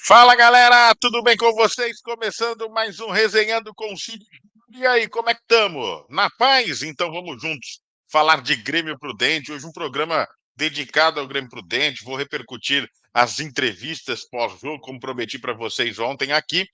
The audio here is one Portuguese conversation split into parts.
Fala galera, tudo bem com vocês? Começando mais um Resenhando com o Cid. E aí, como é que estamos? Na paz? Então vamos juntos falar de Grêmio Prudente. Hoje um programa dedicado ao Grêmio Prudente. Vou repercutir as entrevistas pós-jogo, como prometi para vocês ontem aqui.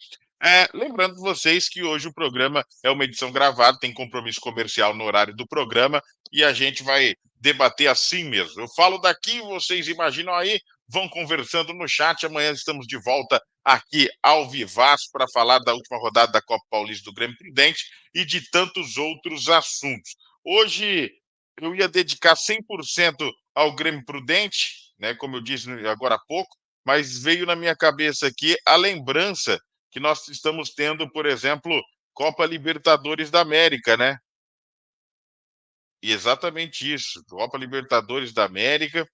Lembrando vocês que hoje o programa é uma edição gravada, tem compromisso comercial no horário do programa e a gente vai debater assim mesmo. Eu falo daqui, vocês imaginam aí, vão conversando no chat. Amanhã estamos de volta aqui ao Vivaço para falar da última rodada da Copa Paulista do Grêmio Prudente e de tantos outros assuntos. Hoje eu ia dedicar 100% ao Grêmio Prudente, né, como eu disse agora há pouco, mas veio na minha cabeça aqui a lembrança que nós estamos tendo, por exemplo, Copa Libertadores da América, né? E exatamente isso, Copa Libertadores da América.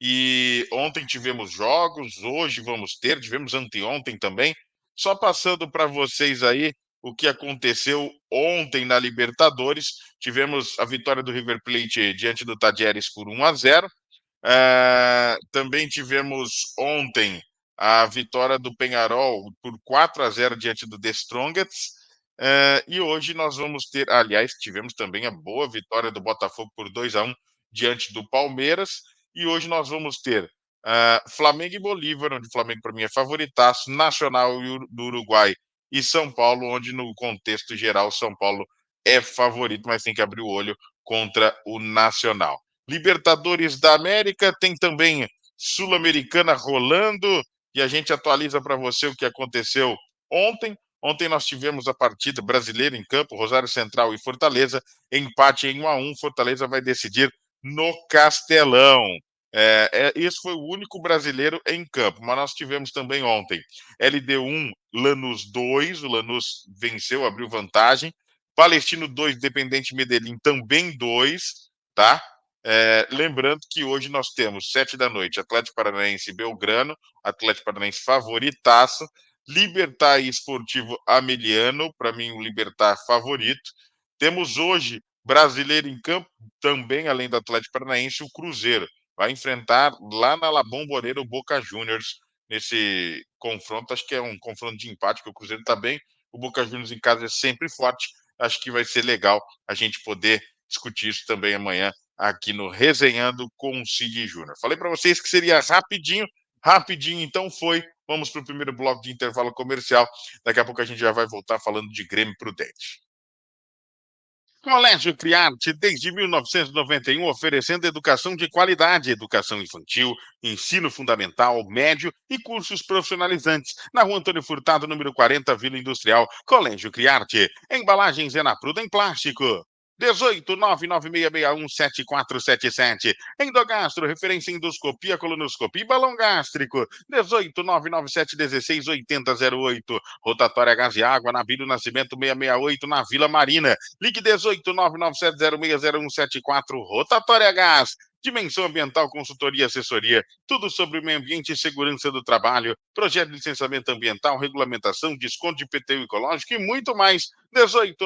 E ontem tivemos jogos, hoje vamos ter, tivemos anteontem também. Só passando para vocês aí o que aconteceu ontem na Libertadores. Tivemos a vitória do River Plate diante do Tadieres por 1-0. Também tivemos ontem a vitória do Penharol por 4-0 diante do The Strongest. E hoje nós vamos ter, aliás, tivemos também a boa vitória do Botafogo por 2-1 diante do Palmeiras. E hoje nós vamos ter Flamengo e Bolívar, onde o Flamengo para mim é favoritaço, Nacional do Uruguai e São Paulo, onde no contexto geral São Paulo é favorito, mas tem que abrir o olho contra o Nacional. Libertadores da América, tem também Sul-Americana rolando e a gente atualiza para você o que aconteceu ontem. Ontem nós tivemos a partida brasileira em campo, Rosário Central e Fortaleza, empate em 1-1. Fortaleza vai decidir no Castelão. Esse foi o único brasileiro em campo, mas nós tivemos também ontem LD1, Lanús 2, o Lanús venceu, abriu vantagem. Palestino 2, Independente Medellín também 2, tá? Lembrando que hoje nós temos 7 da noite, Atlético Paranaense e Belgrano, Atlético Paranaense favoritaço, Libertad e Esportivo Ameliano, para mim o Libertad favorito. Temos hoje brasileiro em campo, também além do Atlético Paranaense, o Cruzeiro. Vai enfrentar lá na La Bombonera o Boca Juniors nesse confronto. Acho que é um confronto de empate, porque o Cruzeiro está bem, o Boca Juniors em casa é sempre forte. Acho que vai ser legal a gente poder discutir isso também amanhã aqui no Resenhando com o Cid Júnior. Falei para vocês que seria rapidinho, então foi. Vamos para o primeiro bloco de intervalo comercial. Daqui a pouco a gente já vai voltar falando de Grêmio Prudente. Colégio Criarte, desde 1991, oferecendo educação de qualidade, educação infantil, ensino fundamental, médio e cursos profissionalizantes. Na rua Antônio Furtado, número 40, Vila Industrial. Colégio Criarte. Embalagens Enapruda em plástico. 18 Endogastro, referência em endoscopia, colonoscopia e balão gástrico. 18 Rotatória Gás e Água, na Vila Nascimento 668, na Vila Marina. Ligue 18 Rotatória Gás. Dimensão Ambiental, consultoria e assessoria. Tudo sobre o meio ambiente e segurança do trabalho. Projeto de licenciamento ambiental, regulamentação, desconto de IPTU ecológico e muito mais. 18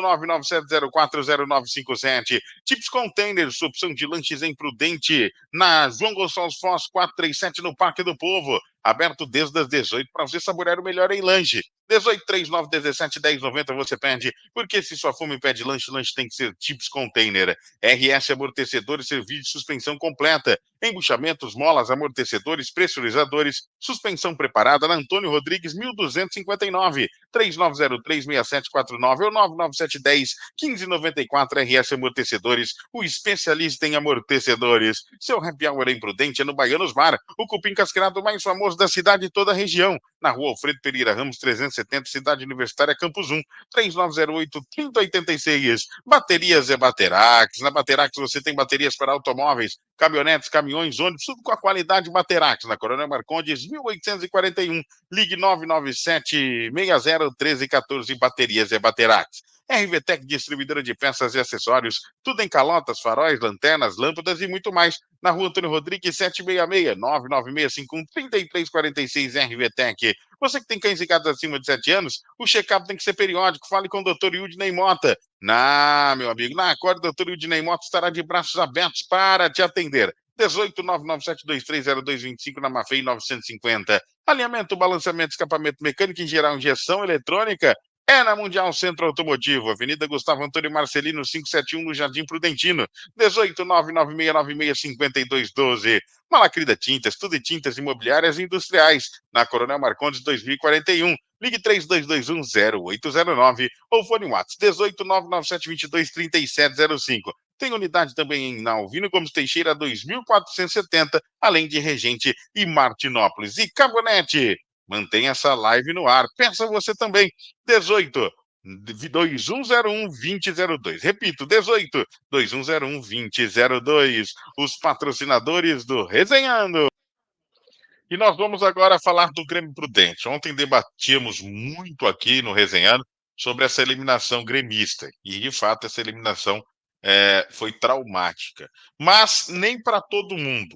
Chips Containers, opção de lanches em Prudente. Na João Gonçalves Foz 437, no Parque do Povo. Aberto desde as 18 para você saborear o melhor em lanche. 18 39 17 10 90 você pede, porque se sua fome pede lanche, lanche tem que ser Chips Container. RS Amortecedores, serviço de suspensão completa. Embuchamentos, molas, amortecedores, pressurizadores, suspensão preparada na Antônio Rodrigues 1259, 3903-6749 ou 99710-1594. RS Amortecedores, o especialista em amortecedores. Seu happy hour em Prudente é no Baianos Bar, o cupim casquerado mais famoso da cidade e toda a região. Na rua Alfredo Pereira Ramos 370, Cidade Universitária Campus 1, 3908-3086. Baterias é Baterax. Na Baterax você tem baterias para automóveis, caminhonetes, caminhões, ônibus, tudo com a qualidade Baterax. Na Coronel Marcondes 1841. Ligue 997-60-1314. Baterias é Baterax. RVTEC, distribuidora de peças e acessórios, tudo em calotas, faróis, lanternas, lâmpadas e muito mais. Na rua Antônio Rodrigues 766, 99651-3346. RVTEC. Você que tem cães e gatos acima de 7 anos, o check-up tem que ser periódico. Fale com o Dr. Yudney Mota. Meu amigo, na Acorde, o Dr. Yudney Mota estará de braços abertos para te atender. 18 997230225 na Mafei 950. Alinhamento, balanceamento, escapamento mecânico em geral, injeção eletrônica é na Mundial Centro Automotivo, Avenida Gustavo Antônio Marcelino 571 no Jardim Prudentino. 18 996965212. Malacrida Tintas, tudo em tintas imobiliárias e industriais, na Coronel Marcondes 2041. Ligue 32210809 ou fone WhatsApp 18 997223705. Tem unidade também em Alvino Gomes Teixeira 2470, além de Regente e Martinópolis. E Cabonete, mantenha essa live no ar. Peça você também. 18 2101-2002. Repito, 18 2101-2002. Os patrocinadores do Resenhando. E nós vamos agora falar do Grêmio Prudente. Ontem debatíamos muito aqui no Resenhando sobre essa eliminação gremista. E, de fato, essa eliminação foi traumática. Mas nem para todo mundo.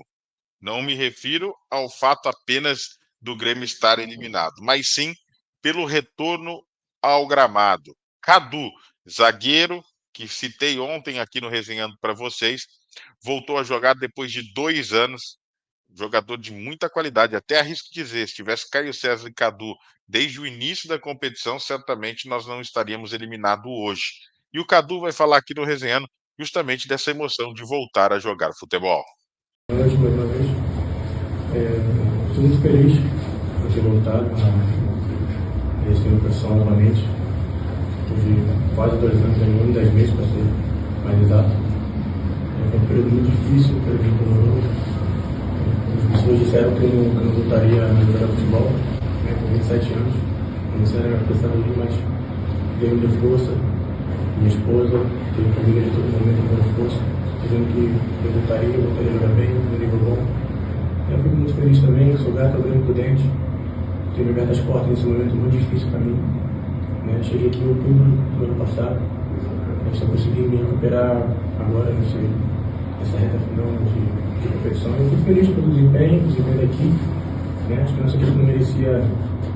Não me refiro ao fato apenas do Grêmio estar eliminado, mas sim pelo retorno ao gramado. Cadu, zagueiro, que citei ontem aqui no Resenhando para vocês, voltou a jogar depois de 2 anos, jogador de muita qualidade. Até arrisco dizer, se tivesse Caio César e Cadu desde o início da competição, certamente nós não estaríamos eliminados hoje. E o Cadu vai falar aqui no Resenhando justamente dessa emoção de voltar a jogar futebol. Boa noite mais uma vez. Estou muito feliz por ter voltado a receber o profissional novamente. Tive quase 2 anos, um ano e 10 meses para ser mais exato. Foi um período muito difícil, um período muito doloroso. As pessoas disseram que eu não voltaria a jogar futebol, com 27 anos. Eu não sei, era pensando ali, mas Deus me deu força. Minha esposa, teve família de todo momento me deu força, dizendo que eu voltaria a jogar bem, no nível bom. Eu fico muito feliz também, sou grato ao Grêmio Prudente, ter me aberto as portas nesse momento muito difícil para mim. Cheguei aqui em outubro do ano passado, só consegui me recuperar agora nessa reta final de competição. Eu fico feliz pelo desempenho da equipe. Acho que a nossa equipe não merecia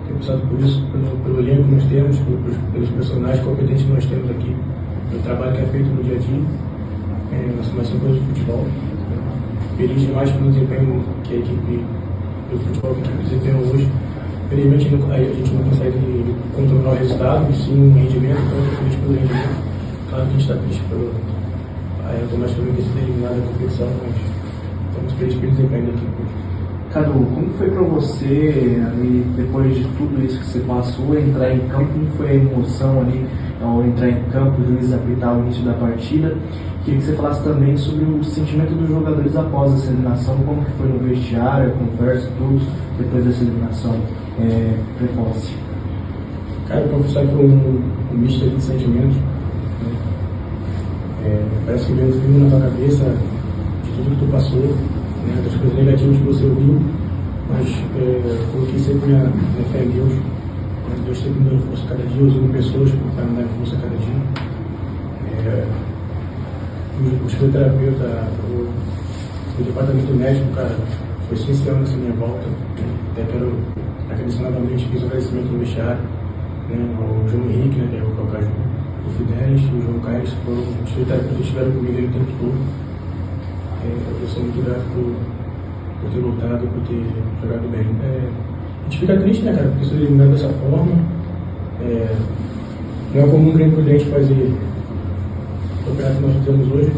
ter passado por isso, pelo elenco que nós temos, pelos personagens competentes que nós temos aqui, pelo trabalho que é feito no dia a dia. Mas são coisas de futebol. Feliz demais pelo desempenho que a equipe do futebol que a equipe desempenhou hoje. Felizmente a gente não consegue controlar o resultado, e sim o rendimento, então eu estou feliz pelo rendimento. Claro que a gente está triste pelo automaticamente ter sido eliminado da competição, mas estamos felizes pelo desempenho da equipe. Cadu, como foi para você, ali, depois de tudo isso que você passou, entrar em campo? Como foi a emoção ali ao entrar em campo, o juiz apitar o início da partida? Queria que você falasse também sobre o sentimento dos jogadores após essa eliminação, como que foi no vestiário, a conversa, tudo, depois dessa eliminação precoce. Cara, eu confesso que foi um misto de sentimentos. Parece que veio um filme na tua cabeça de tudo que tu passou, das coisas negativas que você ouviu, mas coloquei sempre minha fé em Deus. Deus sempre me dando força cada dia, usando pessoas para me dar força cada dia. O fisioterapeuta, o departamento médico, cara, foi essencial nessa minha volta. Até quero agradecer novamente, fiz um agradecimento no vestiário, ao João Henrique, que é o Caju, o Fidelis e o João Caires, que foram os fisioterapeutas que estiveram comigo o tempo todo. Eu sou muito grato por ter voltado, por ter jogado bem. A gente fica triste, cara, porque sou eliminado dessa forma. Não é comum o Grêmio Prudente fazer o campeonato que nós fizemos hoje.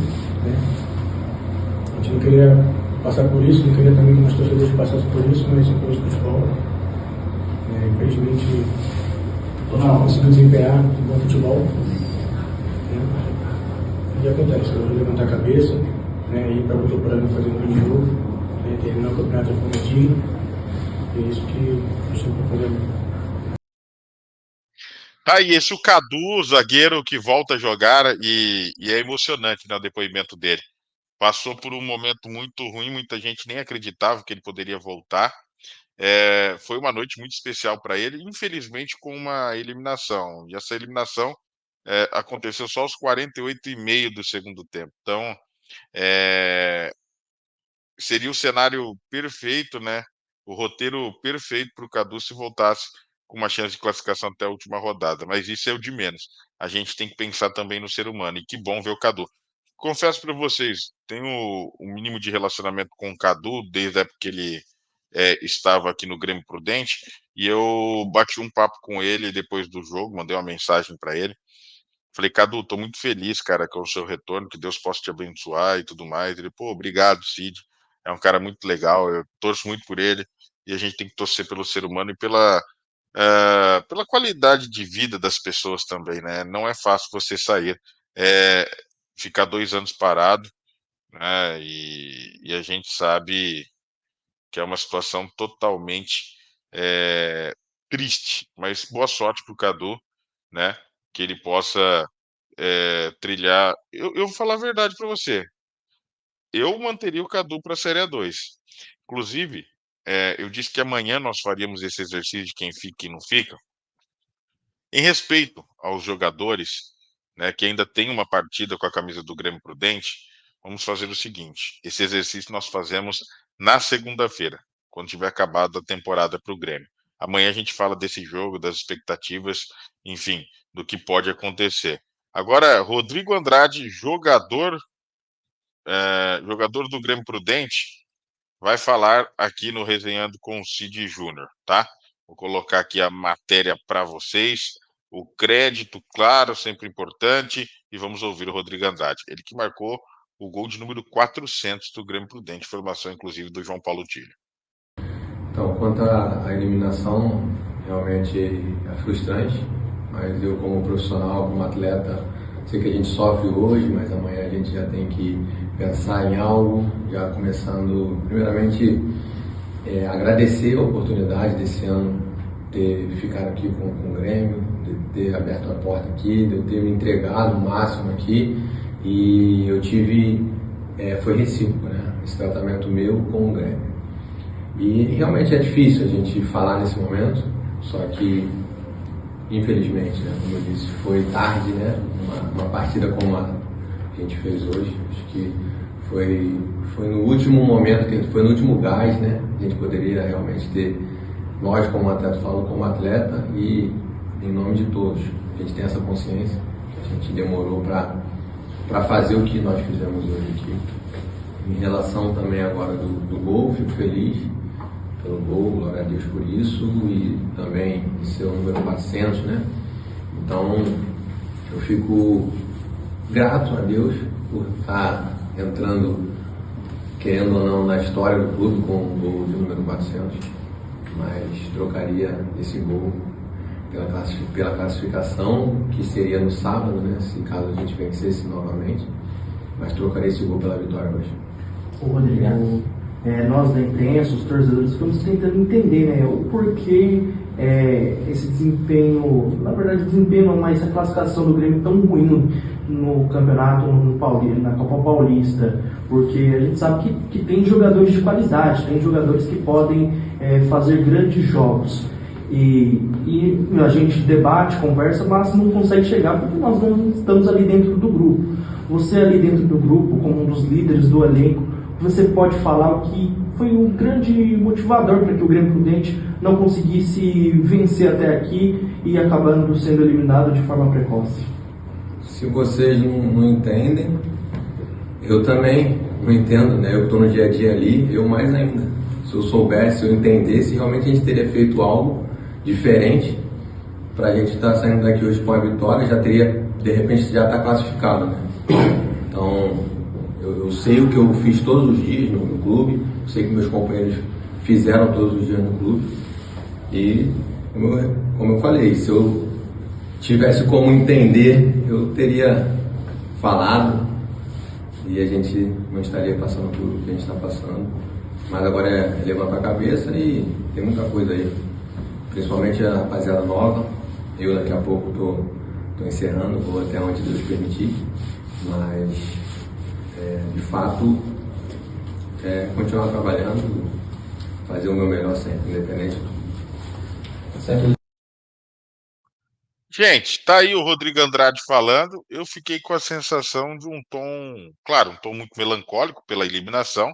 A gente não queria passar por isso, não queria também que os torcedores passassem por isso, mas são coisas de futebol. Infelizmente, a gente não conseguiu desempenhar um bom futebol. E acontece, eu vou levantar a cabeça, ir para outro programa fazer um grande jogo, terminar o campeonato de forma digna. É isso que a gente está fazendo. E esse o Cadu, zagueiro que volta a jogar, e é emocionante, o depoimento dele. Passou por um momento muito ruim, muita gente nem acreditava que ele poderia voltar. Foi uma noite muito especial para ele, infelizmente com uma eliminação. E essa eliminação aconteceu só aos 48,5 do segundo tempo. Então, seria o cenário perfeito, o roteiro perfeito para o Cadu se voltasse com uma chance de classificação até a última rodada. Mas isso é o de menos. A gente tem que pensar também no ser humano. E que bom ver o Cadu. confesso para vocês, tenho um mínimo de relacionamento com o Cadu desde a época que ele estava aqui no Grêmio Prudente, e eu bati um papo com ele depois do jogo, mandei uma mensagem para ele. Falei, Cadu, tô muito feliz, cara, com o seu retorno, que Deus possa te abençoar e tudo mais. Ele, pô, obrigado, Cid. É um cara muito legal, eu torço muito por ele, e a gente tem que torcer pelo ser humano e pela qualidade de vida das pessoas também, né? Não é fácil você sair, é, ficar 2 anos parado, né? E a gente sabe que é uma situação totalmente é, triste, mas boa sorte pro Cadu, né? Que ele possa trilhar. Eu vou falar a verdade para você. Eu manteria o Cadu para a Série A2. Inclusive, eu disse que amanhã nós faríamos esse exercício de quem fica e quem não fica. Em respeito aos jogadores, né, que ainda tem uma partida com a camisa do Grêmio Prudente, vamos fazer o seguinte: esse exercício nós fazemos na segunda-feira, quando tiver acabado a temporada para o Grêmio. Amanhã a gente fala desse jogo, das expectativas, enfim, do que pode acontecer. Agora, Rodrigo Andrade, jogador do Grêmio Prudente, vai falar aqui no Resenhando com o Cid Júnior, tá? Vou colocar aqui a matéria para vocês, o crédito, claro, sempre importante, e vamos ouvir o Rodrigo Andrade. Ele que marcou o gol de número 400 do Grêmio Prudente, formação inclusive do João Paulo Tílio. Então, quanto à eliminação, realmente é frustrante, mas eu como profissional, como atleta, sei que a gente sofre hoje, mas amanhã a gente já tem que pensar em algo, já começando, primeiramente, agradecer a oportunidade desse ano ter ficado aqui com o Grêmio, de ter aberto a porta aqui, de eu ter me entregado o máximo aqui, e eu tive, foi recíproco, né, esse tratamento meu com o Grêmio. E realmente é difícil a gente falar nesse momento, só que, infelizmente, né, como eu disse, foi tarde, né, uma partida como a gente fez hoje. Acho que foi no último momento, foi no último gás, né, a gente poderia realmente ter, nós como atleta, falo como atleta e em nome de todos, a gente tem essa consciência, que a gente demorou para fazer o que nós fizemos hoje aqui. Em relação também agora do gol, fico feliz pelo gol, glória a Deus por isso, e também de ser o número 400, né? Então, eu fico grato a Deus por estar entrando, querendo ou não, na história do clube com o gol de número 400, mas trocaria esse gol pela classificação, que seria no sábado, né? Se caso a gente vencesse novamente, mas trocaria esse gol pela vitória hoje. Ô Rodrigo, nós da imprensa, os torcedores, ficamos tentando entender, né, o porquê esse desempenho, na verdade desempenho não, mas a classificação do Grêmio tão ruim no campeonato, na Copa Paulista, porque a gente sabe que tem jogadores de qualidade, tem jogadores que podem fazer grandes jogos. E a gente debate, conversa, mas não consegue chegar porque nós não estamos ali dentro do grupo. Você ali dentro do grupo, como um dos líderes do elenco, você pode falar o que foi um grande motivador para que o Grêmio Prudente não conseguisse vencer até aqui e acabando sendo eliminado de forma precoce. Se vocês não entendem, eu também não entendo, né? Eu estou no dia a dia ali, eu mais ainda. Se eu soubesse, se eu entendesse, realmente a gente teria feito algo diferente para a gente estar saindo daqui hoje com a vitória, já teria, de repente, já está classificado, né? Então, eu sei o que eu fiz todos os dias no clube, eu sei que meus companheiros fizeram todos os dias no clube, e como eu falei, se eu tivesse como entender, eu teria falado e a gente não estaria passando por o que a gente está passando. Mas agora é levantar a cabeça e tem muita coisa aí, principalmente a rapaziada nova. Eu daqui a pouco estou encerrando, vou até onde Deus permitir, mas de fato continuar trabalhando, fazer o meu melhor sempre, independente do sempre. Gente, tá aí o Rodrigo Andrade falando. Eu fiquei com a sensação de um tom, claro, um tom muito melancólico pela eliminação,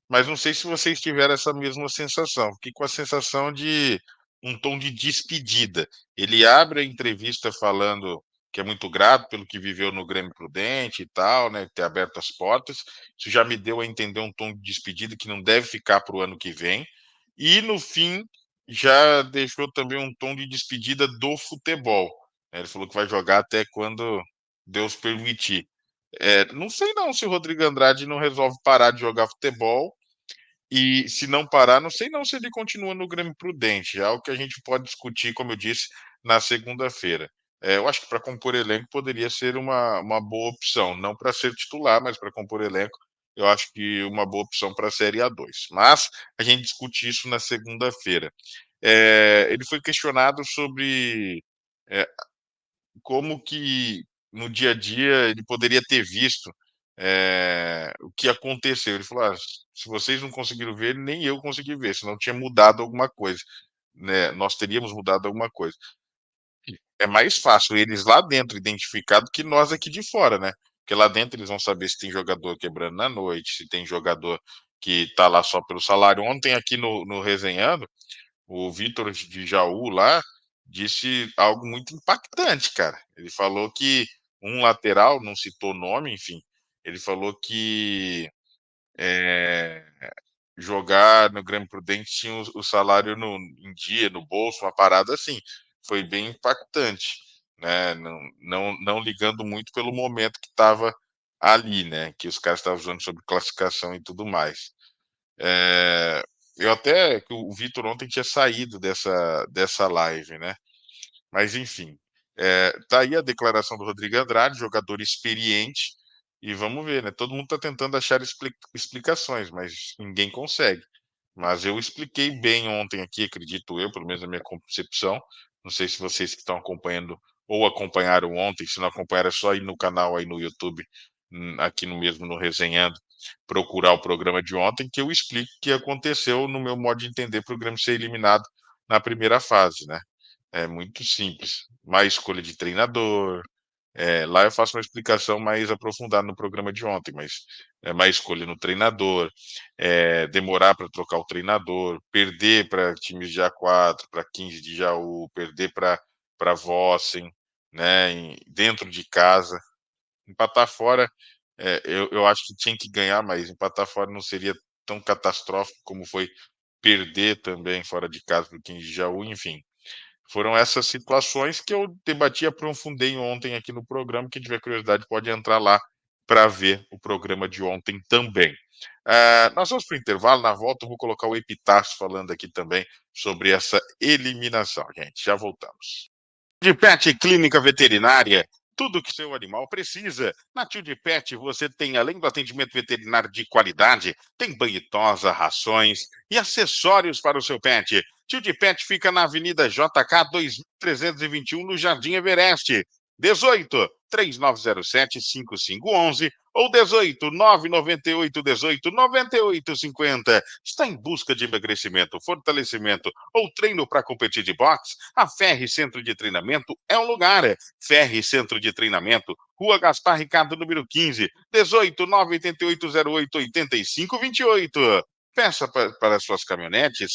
mas não sei se vocês tiveram essa mesma sensação. Fiquei com a sensação de um tom de despedida. Ele abre a entrevista falando que é muito grato pelo que viveu no Grêmio Prudente e tal, né, ter aberto as portas. Isso já me deu a entender um tom de despedida que não deve ficar para o ano que vem. E no fim, já deixou também um tom de despedida do futebol. Ele falou que vai jogar até quando Deus permitir. Não sei não se o Rodrigo Andrade não resolve parar de jogar futebol, e se não parar, não sei não se ele continua no Grêmio Prudente, é algo que a gente pode discutir, como eu disse, na segunda-feira. Eu acho que para compor elenco poderia ser uma boa opção, não para ser titular, mas para compor elenco, eu acho que uma boa opção para a Série A2. Mas a gente discute isso na segunda-feira. Ele foi questionado sobre é, como que no dia a dia ele poderia ter visto o que aconteceu. Ele falou: se vocês não conseguiram ver, nem eu consegui ver, senão tinha mudado alguma coisa, né? Nós teríamos mudado alguma coisa. É mais fácil eles lá dentro identificar do que nós aqui de fora, né? Porque lá dentro eles vão saber se tem jogador quebrando na noite, se tem jogador que tá lá só pelo salário. Ontem aqui no Resenhando, o Vitor de Jaú lá disse algo muito impactante, cara. Ele falou que um lateral, não citou nome, enfim, ele falou que é, jogar no Grêmio Prudente tinha o salário em dia, no bolso, uma parada assim. Foi bem impactante, né? Não ligando muito pelo momento que estava ali, né? Que os caras estavam usando sobre classificação e tudo mais. Eu até que o Vitor ontem tinha saído dessa live, né? Mas enfim, tá aí a declaração do Rodrigo Andrade, jogador experiente, e vamos ver, né? Todo mundo está tentando achar explicações, mas ninguém consegue. Mas eu expliquei bem ontem aqui, acredito eu, pelo menos na minha concepção. Não sei se vocês que estão acompanhando ou acompanharam ontem, se não acompanharam, é só ir no canal aí no YouTube, aqui no mesmo no Resenhando, procurar o programa de ontem, que eu explico o que aconteceu no meu modo de entender para o Grêmio ser eliminado na primeira fase, né? É muito simples. Má escolha de treinador. Lá eu faço uma explicação mais aprofundada no programa de ontem, mas má escolha no treinador, demorar para trocar o treinador, perder para times de A4, para 15 de Jaú, perder para Vossen, né, dentro de casa. Empatar fora, eu acho que tinha que ganhar, mas empatar fora não seria tão catastrófico como foi perder também fora de casa para o 15 de Jaú, enfim. Foram essas situações que eu debati e aprofundei ontem aqui no programa. Quem tiver curiosidade pode entrar lá para ver o programa de ontem também. Nós vamos para o intervalo, na volta eu vou colocar o Epitácio falando aqui também sobre essa eliminação, gente. Já voltamos. De Pet Clínica Veterinária, tudo que seu animal precisa. Na Tio de Pet você tem, além do atendimento veterinário de qualidade, tem banho e tosa, rações e acessórios para o seu pet. Tio de Pet fica na Avenida JK 2321, no Jardim Everest. 18 3907 5511 ou 18 998 18 98 50. Está em busca de emagrecimento, fortalecimento ou treino para competir de boxe? A Ferre Centro de Treinamento é um lugar. Ferre Centro de Treinamento, Rua Gaspar Ricardo, número 15, 18 988 08 85 28. Peça para suas caminhonetes.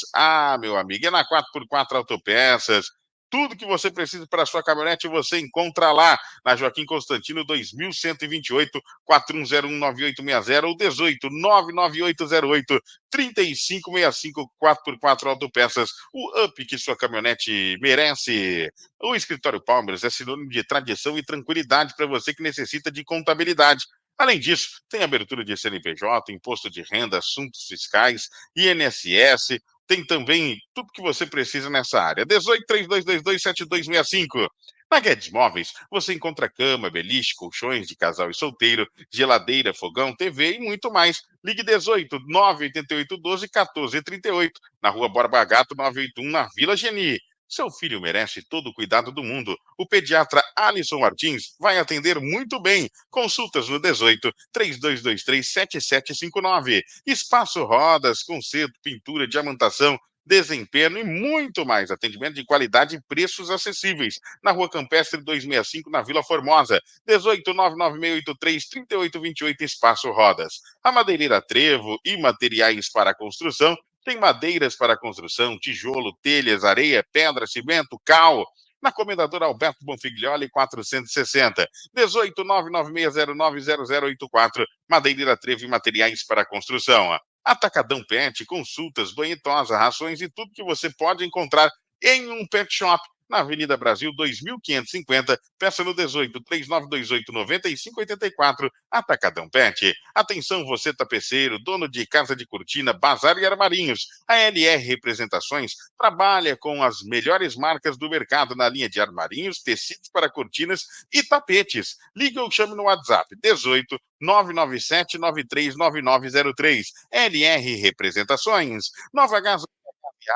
Meu amigo, é na 4x4 Autopeças. Tudo que você precisa para a sua caminhonete você encontra lá, na Joaquim Constantino 2128, 41019860 ou 18 99808 3565 4x4 Autopeças. O up que sua caminhonete merece. O Escritório Palmeiras é sinônimo de tradição e tranquilidade para você que necessita de contabilidade. Além disso, tem abertura de CNPJ, imposto de renda, assuntos fiscais, INSS, tem também tudo que você precisa nessa área. 1832227265. Na Guedes Móveis, você encontra cama, beliche, colchões de casal e solteiro, geladeira, fogão, TV e muito mais. Ligue 18 988 12 1438, na Rua Borba Gato 981, na Vila Geni. Seu filho merece todo o cuidado do mundo. O pediatra Alisson Martins vai atender muito bem. Consultas no 18 3223 7759. Espaço Rodas, conserto, pintura, diamantação, desempenho e muito mais. Atendimento de qualidade e preços acessíveis. Na Rua Campestre 265, na Vila Formosa. 18 99683 3828, Espaço Rodas. A Madeireira Trevo e materiais para construção. Tem madeiras para construção, tijolo, telhas, areia, pedra, cimento, cal. na Comendador Alberto Bonfiglioli 460, 18 996090084, Madeireira Trevo e Materiais para Construção. Atacadão Pet, consultas, banhetosa, rações e tudo que você pode encontrar em um pet shop na Avenida Brasil 2550, peça no 18 3928 9584, Atacadão Pet. Atenção você tapeceiro, dono de casa de cortina, bazar e armarinhos. A LR Representações trabalha com as melhores marcas do mercado na linha de armarinhos, tecidos para cortinas e tapetes. Liga ou chame no WhatsApp 18 997 939903. LR Representações. Nova Gás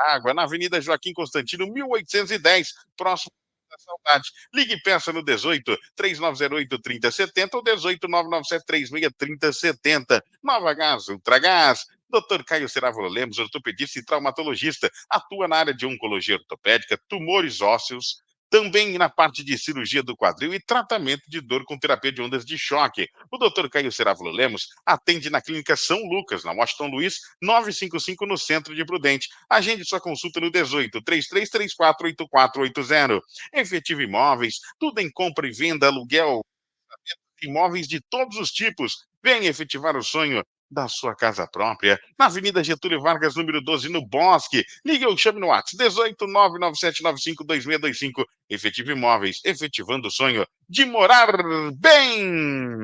Água, na Avenida Joaquim Constantino, 1810, próximo da Saudade. Ligue e peça no 18 3908 3070 ou 18 997 36 3070. Nova Gás, Ultragás. Dr. Caio Cerávulo Lemos, ortopedista e traumatologista, atua na área de oncologia ortopédica, tumores ósseos, também na parte de cirurgia do quadril e tratamento de dor com terapia de ondas de choque. O Dr. Caio Cerávulo Lemos atende na Clínica São Lucas, na Washington Luiz, 955, no centro de Prudente. Agende sua consulta no 18 3334 8480. Efetivo Imóveis, tudo em compra e venda, aluguel, imóveis de todos os tipos. Venha efetivar o sonho da sua casa própria, na Avenida Getúlio Vargas, número 12, no Bosque. Ligue ou chame no WhatsApp 18 99795 2625. Efetivo Imóveis, efetivando o sonho de morar bem.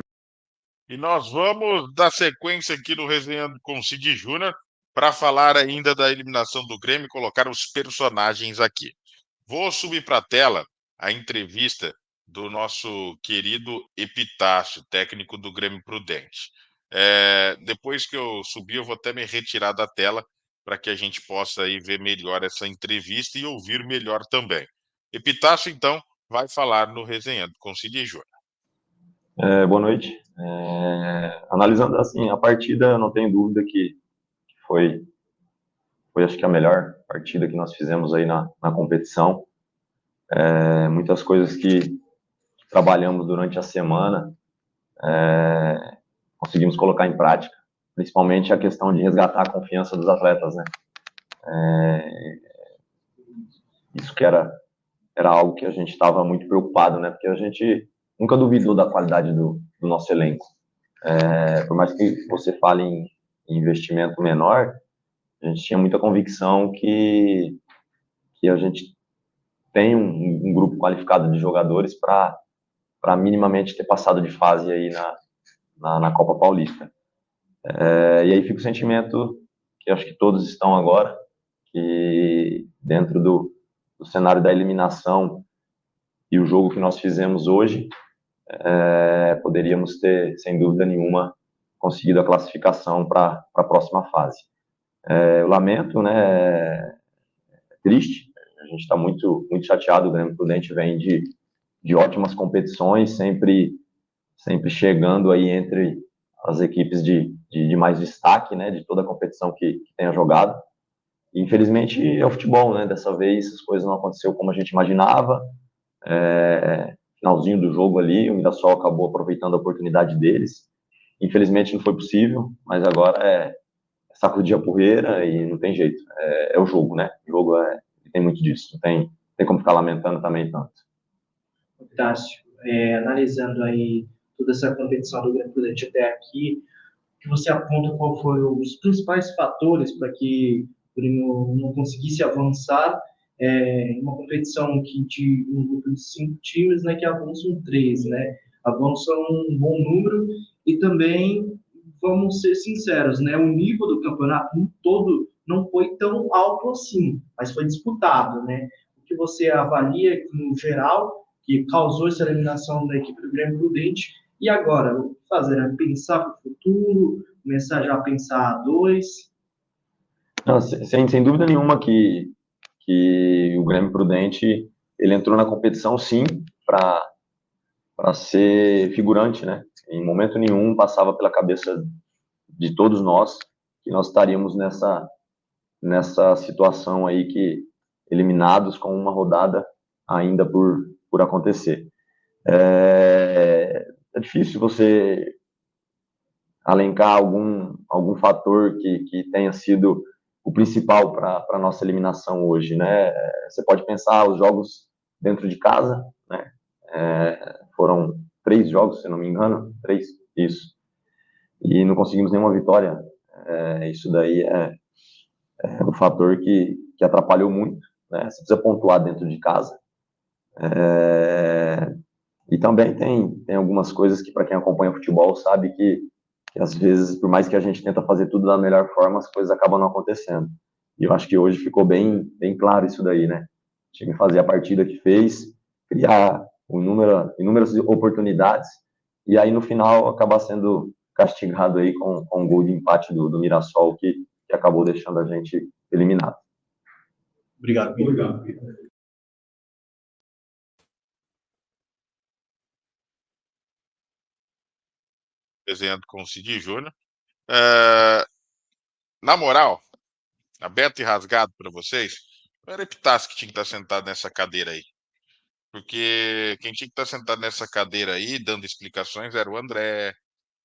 E nós vamos dar sequência aqui no Resenhando com Cid Júnior para falar ainda da eliminação do Grêmio e colocar os personagens aqui. Vou subir para a tela a entrevista do nosso querido Epitácio, técnico do Grêmio Prudente. Depois que eu subir, eu vou até me retirar da tela para que a gente possa aí ver melhor essa entrevista e ouvir melhor também. Epitácio, então, vai falar no Resenhando com Cid Júnior. Boa noite. Analisando assim a partida, eu não tenho dúvida que foi acho que a melhor partida que nós fizemos aí na competição. Muitas coisas que trabalhamos durante a semana conseguimos colocar em prática, principalmente a questão de resgatar a confiança dos atletas, né? Isso que era algo que a gente estava muito preocupado, né? Porque a gente nunca duvidou da qualidade do nosso elenco. Por mais que você fale em investimento menor, a gente tinha muita convicção que a gente tem um grupo qualificado de jogadores para minimamente ter passado de fase aí na Copa Paulista. E aí fica o sentimento que acho que todos estão agora, que dentro do cenário da eliminação e o jogo que nós fizemos hoje, poderíamos ter, sem dúvida nenhuma, conseguido a classificação para a próxima fase. Eu lamento, né? É triste, a gente está muito, muito chateado. O Grêmio Prudente vem de ótimas competições, sempre chegando aí entre as equipes de mais destaque, né? De toda a competição que tenha jogado. E, infelizmente, é o futebol, né? Dessa vez as coisas não aconteceram como a gente imaginava. Finalzinho do jogo ali, o Mirassol acabou aproveitando a oportunidade deles. Infelizmente não foi possível, mas agora é sacudir a poeira e não tem jeito. É o jogo, né? O jogo tem muito disso, não tem como ficar lamentando também tanto. Tássio, analisando aí toda essa competição do Grêmio Prudente até aqui, que você aponta qual foram os principais fatores para que o Grêmio não conseguisse avançar em uma competição que de um grupo de 5 times, né, que avançam 3, né? Avançam um bom número e também, vamos ser sinceros, né, o nível do campeonato no todo não foi tão alto assim, mas foi disputado, né? O que você avalia no geral que causou essa eliminação da equipe do Grêmio Prudente e agora, o que fazer? Pensar para o futuro, começar já a pensar a 2? Não, sem dúvida nenhuma que o Grêmio Prudente ele entrou na competição sim para ser figurante, né? Em momento nenhum passava pela cabeça de todos nós que nós estaríamos nessa situação aí, que eliminados com uma rodada ainda por acontecer. É difícil você alencar algum fator que tenha sido o principal para a nossa eliminação hoje, né? Você pode pensar os jogos dentro de casa, né? Foram 3 jogos, se não me engano, 3, isso. E não conseguimos nenhuma vitória. Isso daí é um fator que atrapalhou muito, né? Você precisa pontuar dentro de casa. E também tem algumas coisas que, para quem acompanha futebol, sabe que às vezes, por mais que a gente tenta fazer tudo da melhor forma, as coisas acabam não acontecendo. E eu acho que hoje ficou bem claro isso daí, né? O time fazer a partida que fez, criar inúmeras oportunidades, e aí no final acabar sendo castigado aí com um gol de empate do Mirassol, que acabou deixando a gente eliminado. Obrigado, obrigado. Desenhando com o Cid Júnior. Na moral, aberto e rasgado para vocês, não era Epitácio que tinha que estar sentado nessa cadeira aí. Porque quem tinha que estar sentado nessa cadeira aí, dando explicações, era o André,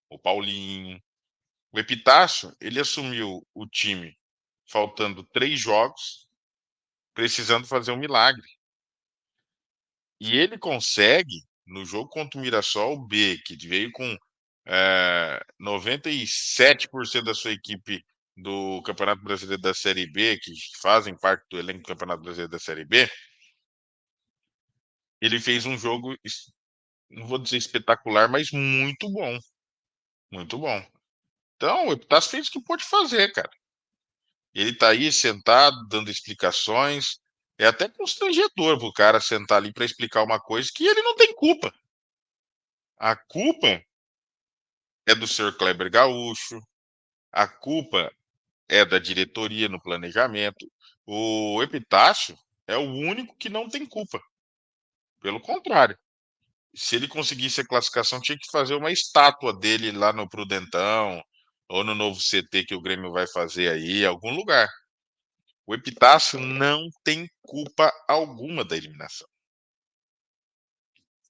o Paulinho. O Epitácio, ele assumiu o time faltando 3 jogos, precisando fazer um milagre. E ele consegue, no jogo contra o Mirassol B, que veio com 97% da sua equipe do Campeonato Brasileiro da Série B, que fazem parte do elenco do Campeonato Brasileiro da Série B, ele fez um jogo, não vou dizer espetacular, mas muito bom. Muito bom. Então, o Epitácio fez o que pôde fazer, cara. Ele tá aí sentado, dando explicações. É até constrangedor pro cara sentar ali para explicar uma coisa que ele não tem culpa. A culpa é do senhor Kleber Gaúcho, a culpa é da diretoria no planejamento. O Epitácio é o único que não tem culpa. Pelo contrário, se ele conseguisse a classificação, tinha que fazer uma estátua dele lá no Prudentão ou no novo CT que o Grêmio vai fazer aí, em algum lugar. O Epitácio não tem culpa alguma da eliminação.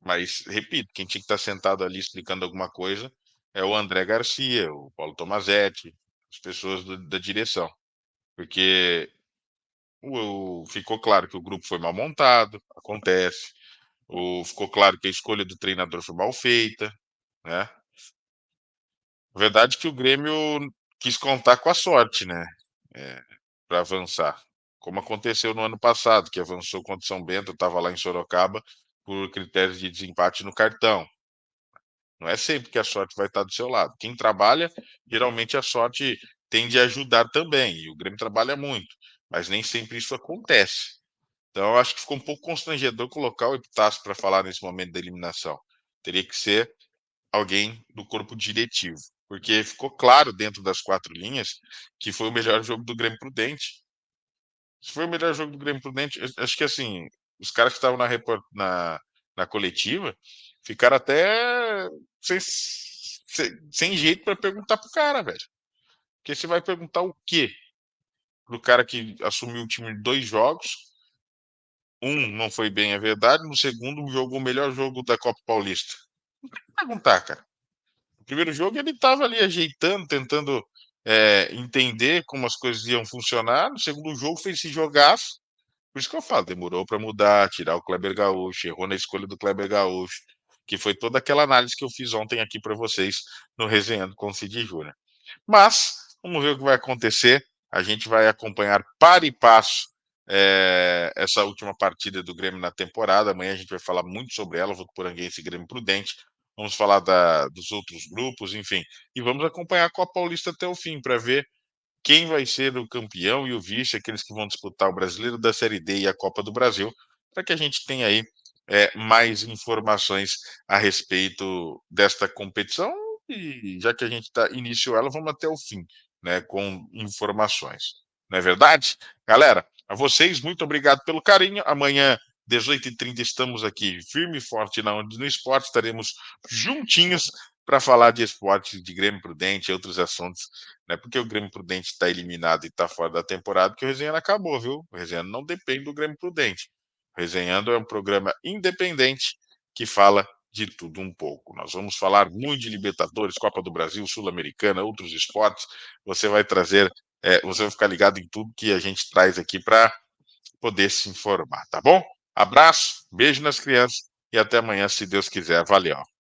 Mas, repito, quem tinha que estar sentado ali explicando alguma coisa é o André Garcia, o Paulo Tomazetti, as pessoas da direção. Porque ficou claro que o grupo foi mal montado, acontece. Ficou claro que a escolha do treinador foi mal feita, né? A verdade é que o Grêmio quis contar com a sorte, né? Para avançar. Como aconteceu no ano passado, que avançou contra o São Bento, estava lá em Sorocaba, por critérios de desempate no cartão. Não é sempre que a sorte vai estar do seu lado. Quem trabalha, geralmente a sorte tende a ajudar também, e o Grêmio trabalha muito, mas nem sempre isso acontece. Então, eu acho que ficou um pouco constrangedor colocar o Epitácio para falar nesse momento da eliminação. Teria que ser alguém do corpo diretivo, porque ficou claro dentro das 4 linhas que foi o melhor jogo do Grêmio Prudente. Se foi o melhor jogo do Grêmio Prudente, acho que assim, os caras que estavam na coletiva ficaram até sem jeito para perguntar pro cara, velho. Porque você vai perguntar o quê pro cara que assumiu o time de 2 jogos? Um não foi bem, é verdade. No segundo, jogou o melhor jogo da Copa Paulista. Não tem que perguntar, cara. No primeiro jogo, ele estava ali ajeitando, tentando entender como as coisas iam funcionar. No segundo jogo, fez esse jogaço. Por isso que eu falo, demorou para mudar, tirar o Kleber Gaúcho, errou na escolha do Kleber Gaúcho, que foi toda aquela análise que eu fiz ontem aqui para vocês no Resenhando com o Cid Júnior. Mas, vamos ver o que vai acontecer. A gente vai acompanhar para e passo essa última partida do Grêmio na temporada. Amanhã a gente vai falar muito sobre ela, Votuporanguense e Grêmio Prudente. Vamos falar dos outros grupos, enfim. E vamos acompanhar a Copa Paulista até o fim, para ver quem vai ser o campeão e o vice, aqueles que vão disputar o Brasileiro da Série D e a Copa do Brasil, para que a gente tenha aí mais informações a respeito desta competição. E já que a gente iniciou ela, vamos até o fim, né, com informações. Não é verdade? Galera, a vocês, muito obrigado pelo carinho. Amanhã, 18h30, estamos aqui firme e forte na Onde no Esporte. Estaremos juntinhos para falar de esporte, de Grêmio Prudente e outros assuntos. Não é porque o Grêmio Prudente está eliminado e está fora da temporada que o Resenhando acabou, viu? O Resenhando não depende do Grêmio Prudente. O Resenhando é um programa independente que fala de tudo um pouco. Nós vamos falar muito de Libertadores, Copa do Brasil, Sul-Americana, outros esportes. Você vai trazer, você vai ficar ligado em tudo que a gente traz aqui para poder se informar, tá bom? Abraço, beijo nas crianças e até amanhã, se Deus quiser. Valeu.